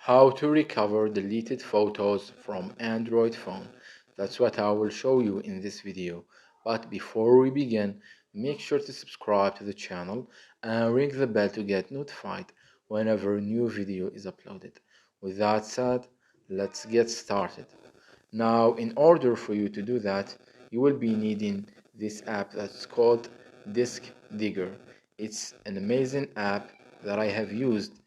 How to recover deleted photos from Android phone. That's what I will show you in this video. But before we begin, make sure to subscribe to the channel and ring the bell to get notified whenever a new video is uploaded. With that said, let's get started. Now, in order for you to do that, you will be needing this app that's called Disk Digger. It's an amazing app that I have used,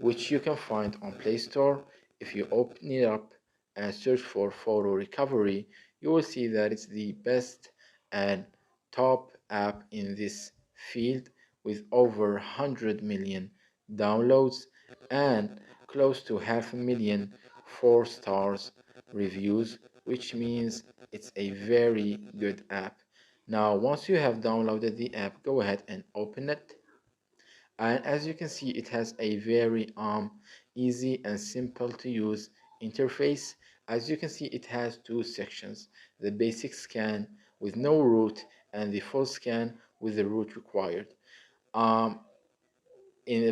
which you can find on Play Store. If you open it up and search for photo recovery, you will see that it's the best and top app in this field with over 100 million downloads and close to half a million 4 stars reviews, which means it's a very good app. Now, once you have downloaded the app, go ahead and open it. And as you can see, it has a very easy and simple to use interface. As you can see, it has two sections: the basic scan with no root and the full scan with the root required. um,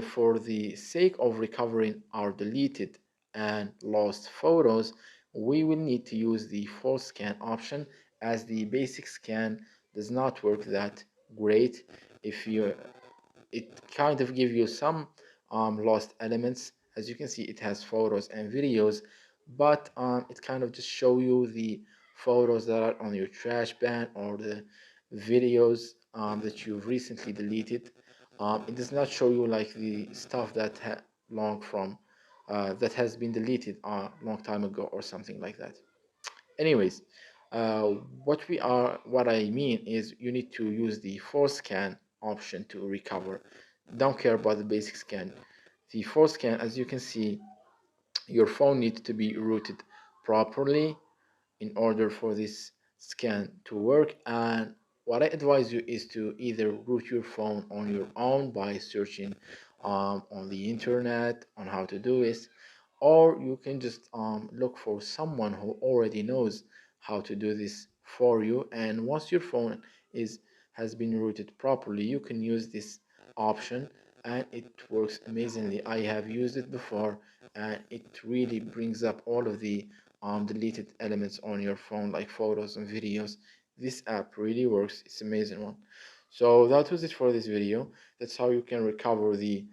for the sake of recovering our deleted and lost photos, we will need to use the full scan option, as the basic scan does not work that great. If you It kind of give you some lost elements. As you can see, it has photos and videos, but it kind of just show you the photos that are on your trash ban or the videos that you've recently deleted. It does not show you like the stuff that long from that has been deleted a long time ago or something like that. Anyways, uh, what I mean is you need to use the full scan option to recover. Don't care about the basic scan. The full scan, as you can see, your phone needs to be rooted properly in order for this scan to work. And what I advise you is to either root your phone on your own by searching on the internet on how to do this, or you can just look for someone who already knows how to do this for you. And once your phone is has been rooted properly, you can use this option and it works amazingly. I have used it before and it really brings up all of the deleted elements on your phone, like photos and videos. This app really works. It's an amazing one. So that was it for this video. That's how you can recover the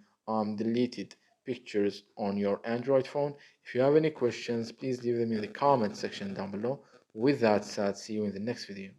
deleted pictures on your Android phone. If you have any questions, please leave them in the comment section down below. With that said, see you in the next video.